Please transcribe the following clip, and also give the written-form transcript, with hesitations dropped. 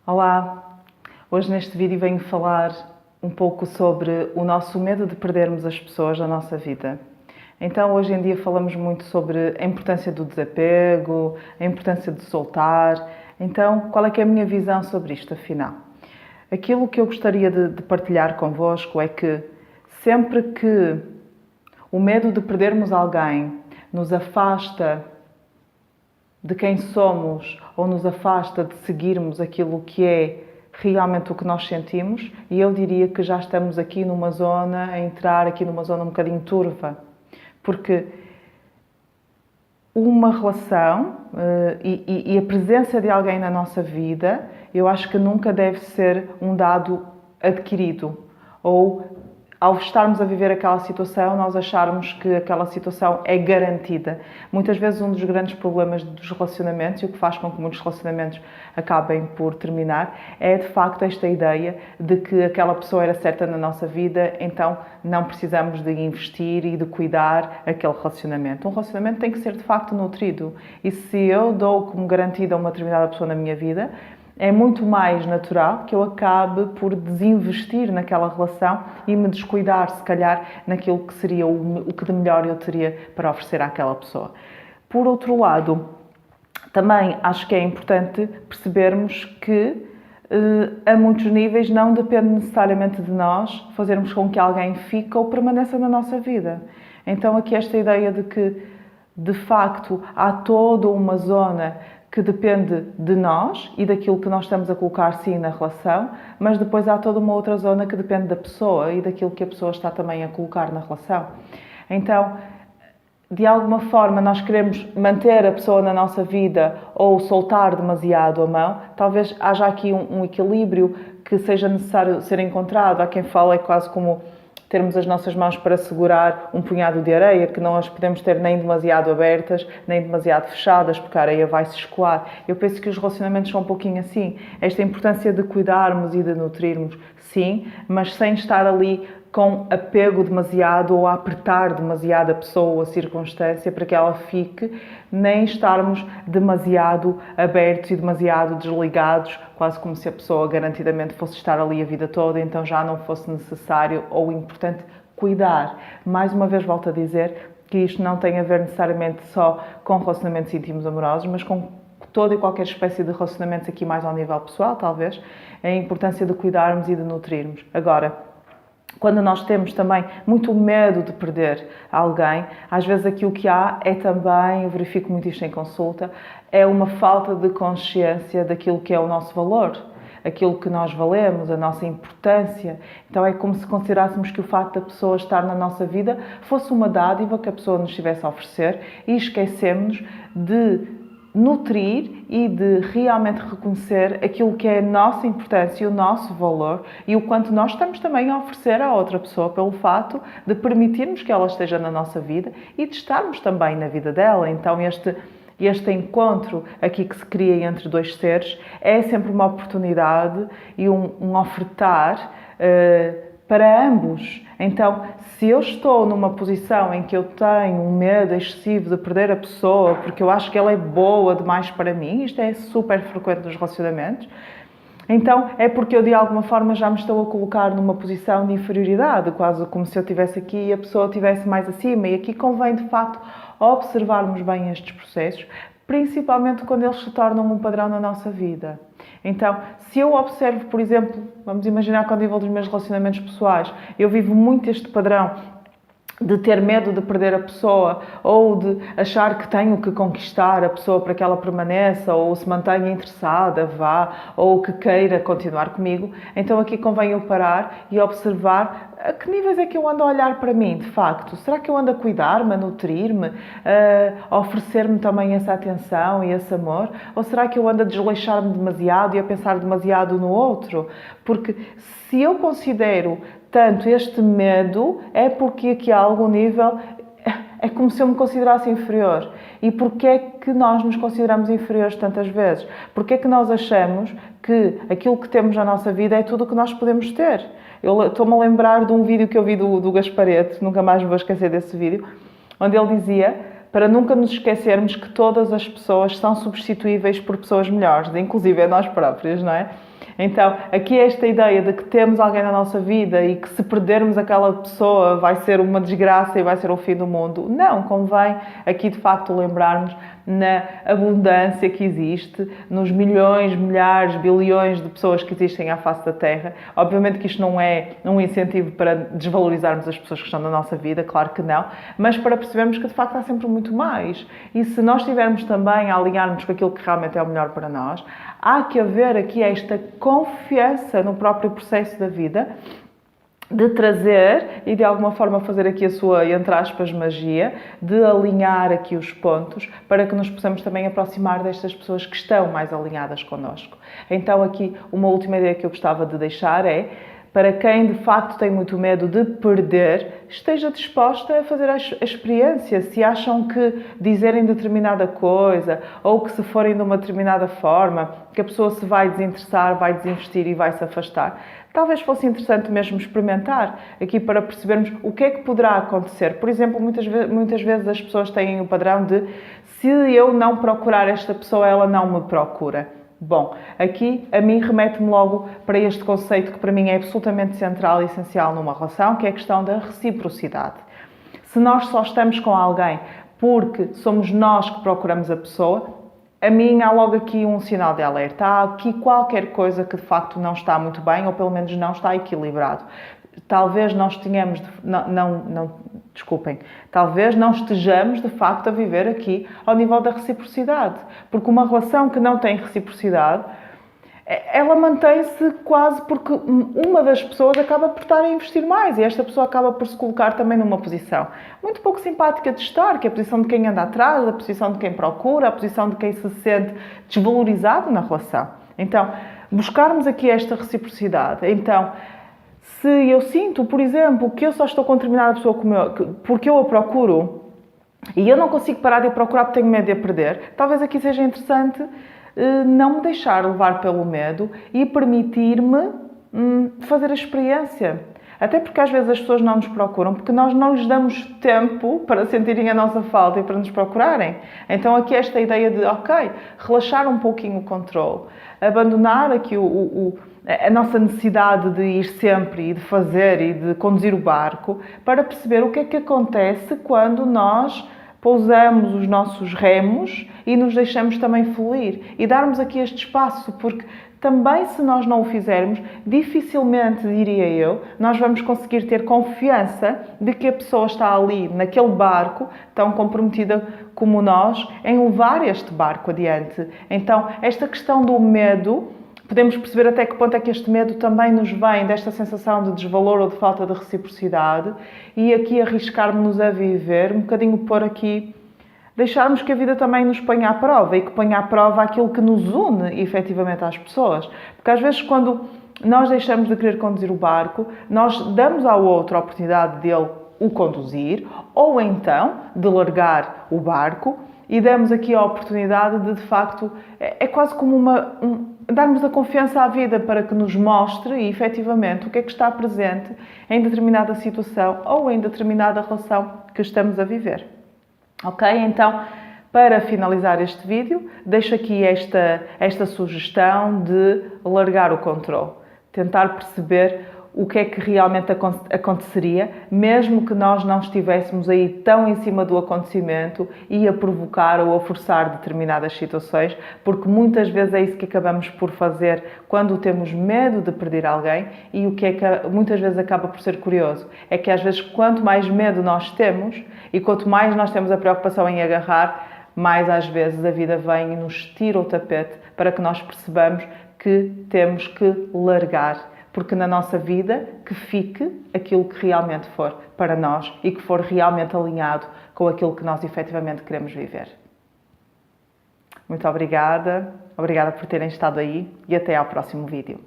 Olá! Hoje neste vídeo venho falar um pouco sobre o nosso medo de perdermos as pessoas da nossa vida. Então, hoje em dia falamos muito sobre a importância do desapego, a importância de soltar. Então, qual é que é a minha visão sobre isto, afinal? Aquilo que eu gostaria de partilhar convosco é que sempre que o medo de perdermos alguém nos afasta de quem somos ou nos afasta de seguirmos aquilo que é realmente o que nós sentimos, e eu diria que já estamos aqui numa zona, a entrar aqui numa zona um bocadinho turva, porque uma relação e a presença de alguém na nossa vida, eu acho que nunca deve ser um dado adquirido, ou ao estarmos a viver aquela situação, nós acharmos que aquela situação é garantida. Muitas vezes um dos grandes problemas dos relacionamentos, e o que faz com que muitos relacionamentos acabem por terminar, é de facto esta ideia de que aquela pessoa era certa na nossa vida, então não precisamos de investir e de cuidar aquele relacionamento. Um relacionamento tem que ser de facto nutrido, e se eu dou como garantida uma determinada pessoa na minha vida, é muito mais natural que eu acabe por desinvestir naquela relação e me descuidar, se calhar, naquilo que seria o que de melhor eu teria para oferecer àquela pessoa. Por outro lado, também acho que é importante percebermos que a muitos níveis não depende necessariamente de nós fazermos com que alguém fique ou permaneça na nossa vida. Então aqui esta ideia de que, de facto, há toda uma zona que depende de nós e daquilo que nós estamos a colocar, sim, na relação, mas depois há toda uma outra zona que depende da pessoa e daquilo que a pessoa está também a colocar na relação. Então, de alguma forma, nós queremos manter a pessoa na nossa vida ou soltar demasiado a mão. Talvez haja aqui um equilíbrio que seja necessário ser encontrado. Há quem fala, é quase como termos as nossas mãos para segurar um punhado de areia, que não as podemos ter nem demasiado abertas, nem demasiado fechadas, porque a areia vai se escoar. Eu penso que os relacionamentos são um pouquinho assim. Esta importância de cuidarmos e de nutrirmos, sim, mas sem estar ali com apego demasiado ou a apertar demasiado a pessoa ou a circunstância para que ela fique, nem estarmos demasiado abertos e demasiado desligados, quase como se a pessoa garantidamente fosse estar ali a vida toda, então já não fosse necessário ou importante cuidar. Mais uma vez volto a dizer que isto não tem a ver necessariamente só com relacionamentos íntimos amorosos, mas com toda e qualquer espécie de relacionamentos aqui mais ao nível pessoal, talvez, a importância de cuidarmos e de nutrirmos. Agora, quando nós temos também muito medo de perder alguém, às vezes aqui o que há é também, eu verifico muito isto em consulta, é uma falta de consciência daquilo que é o nosso valor, aquilo que nós valemos, a nossa importância. Então é como se considerássemos que o facto da pessoa estar na nossa vida fosse uma dádiva que a pessoa nos estivesse a oferecer e esquecemos de nutrir e de realmente reconhecer aquilo que é a nossa importância e o nosso valor e o quanto nós estamos também a oferecer à outra pessoa pelo fato de permitirmos que ela esteja na nossa vida e de estarmos também na vida dela. Então este encontro aqui que se cria entre dois seres é sempre uma oportunidade e um ofertar para ambos. Então, se eu estou numa posição em que eu tenho um medo excessivo de perder a pessoa porque eu acho que ela é boa demais para mim, isto é super frequente nos relacionamentos, então é porque eu de alguma forma já me estou a colocar numa posição de inferioridade, quase como se eu estivesse aqui e a pessoa estivesse mais acima. E aqui convém de facto observarmos bem estes processos, principalmente quando eles se tornam um padrão na nossa vida. Então, se eu observo, por exemplo, vamos imaginar que ao nível dos meus relacionamentos pessoais, eu vivo muito este padrão de ter medo de perder a pessoa ou de achar que tenho que conquistar a pessoa para que ela permaneça ou se mantenha interessada, vá, ou que queira continuar comigo, então aqui convém eu parar e observar a que níveis é que eu ando a olhar para mim, de facto. Será que eu ando a cuidar-me, a nutrir-me, a oferecer-me também essa atenção e esse amor? Ou será que eu ando a desleixar-me demasiado e a pensar demasiado no outro? Porque se eu considero tanto este medo, é porque aqui a algum nível é como se eu me considerasse inferior. E porquê é que nós nos consideramos inferiores tantas vezes? Porquê é que nós achamos que aquilo que temos na nossa vida é tudo o que nós podemos ter? Eu estou-me a lembrar de um vídeo que eu vi do Gaspareto, nunca mais me vou esquecer desse vídeo, onde ele dizia para nunca nos esquecermos que todas as pessoas são substituíveis por pessoas melhores, inclusive é nós próprios, não é? Então, aqui é esta ideia de que temos alguém na nossa vida e que se perdermos aquela pessoa vai ser uma desgraça e vai ser o fim do mundo. Não, convém aqui de facto lembrarmos na abundância que existe, nos milhões, milhares, bilhões de pessoas que existem à face da Terra. Obviamente que isto não é um incentivo para desvalorizarmos as pessoas que estão na nossa vida, claro que não, mas para percebermos que de facto há sempre muito mais. E se nós estivermos também a alinharmos com aquilo que realmente é o melhor para nós, há que haver aqui esta confiança no próprio processo da vida, de trazer e de alguma forma fazer aqui a sua, entre aspas, magia, de alinhar aqui os pontos para que nos possamos também aproximar destas pessoas que estão mais alinhadas connosco. Então aqui uma última ideia que eu gostava de deixar é, para quem de facto tem muito medo de perder, esteja disposta a fazer a experiência. Se acham que dizerem determinada coisa ou que se forem de uma determinada forma, que a pessoa se vai desinteressar, vai desinvestir e vai se afastar, talvez fosse interessante mesmo experimentar aqui para percebermos o que é que poderá acontecer. Por exemplo, muitas vezes as pessoas têm o padrão de se eu não procurar esta pessoa, ela não me procura. Bom, aqui a mim remete-me logo para este conceito que para mim é absolutamente central e essencial numa relação, que é a questão da reciprocidade. Se nós só estamos com alguém porque somos nós que procuramos a pessoa, a mim há logo aqui um sinal de alerta. Há aqui qualquer coisa que de facto não está muito bem ou pelo menos não está equilibrado. Talvez nós tenhamos, talvez não estejamos de facto a viver aqui ao nível da reciprocidade. Porque uma relação que não tem reciprocidade, ela mantém-se quase porque uma das pessoas acaba por estar a investir mais e esta pessoa acaba por se colocar também numa posição muito pouco simpática de estar, que é a posição de quem anda atrás, a posição de quem procura, a posição de quem se sente desvalorizado na relação. Então, buscarmos aqui esta reciprocidade. Então, se eu sinto, por exemplo, que eu só estou com determinada pessoa porque eu a procuro e eu não consigo parar de a procurar porque tenho medo de a perder, talvez aqui seja interessante não me deixar levar pelo medo e permitir-me fazer a experiência. Até porque às vezes as pessoas não nos procuram porque nós não lhes damos tempo para sentirem a nossa falta e para nos procurarem. Então aqui esta ideia de, relaxar um pouquinho o controle, abandonar aqui a nossa necessidade de ir sempre e de fazer e de conduzir o barco para perceber o que é que acontece quando nós pousamos os nossos remos e nos deixamos também fluir e darmos aqui este espaço, porque também se nós não o fizermos, dificilmente, diria eu, nós vamos conseguir ter confiança de que a pessoa está ali, naquele barco, tão comprometida como nós, em levar este barco adiante. Então, esta questão do medo, podemos perceber até que ponto é que este medo também nos vem desta sensação de desvalor ou de falta de reciprocidade e aqui arriscarmos-nos a viver, um bocadinho pôr aqui, deixarmos que a vida também nos ponha à prova e que ponha à prova aquilo que nos une efetivamente às pessoas. Porque às vezes quando nós deixamos de querer conduzir o barco, nós damos ao outro a oportunidade dele o conduzir ou então de largar o barco e damos aqui a oportunidade de facto, é quase como darmos a confiança à vida para que nos mostre efetivamente o que é que está presente em determinada situação ou em determinada relação que estamos a viver. Ok? Então, para finalizar este vídeo, deixo aqui esta sugestão de largar o controle. Tentar perceber o que é que realmente aconteceria, mesmo que nós não estivéssemos aí tão em cima do acontecimento e a provocar ou a forçar determinadas situações, porque muitas vezes é isso que acabamos por fazer quando temos medo de perder alguém e o que é que muitas vezes acaba por ser curioso, é que às vezes quanto mais medo nós temos e quanto mais nós temos a preocupação em agarrar, mais às vezes a vida vem e nos tira o tapete para que nós percebamos que temos que largar. Porque na nossa vida que fique aquilo que realmente for para nós e que for realmente alinhado com aquilo que nós efetivamente queremos viver. Muito obrigada por terem estado aí e até ao próximo vídeo.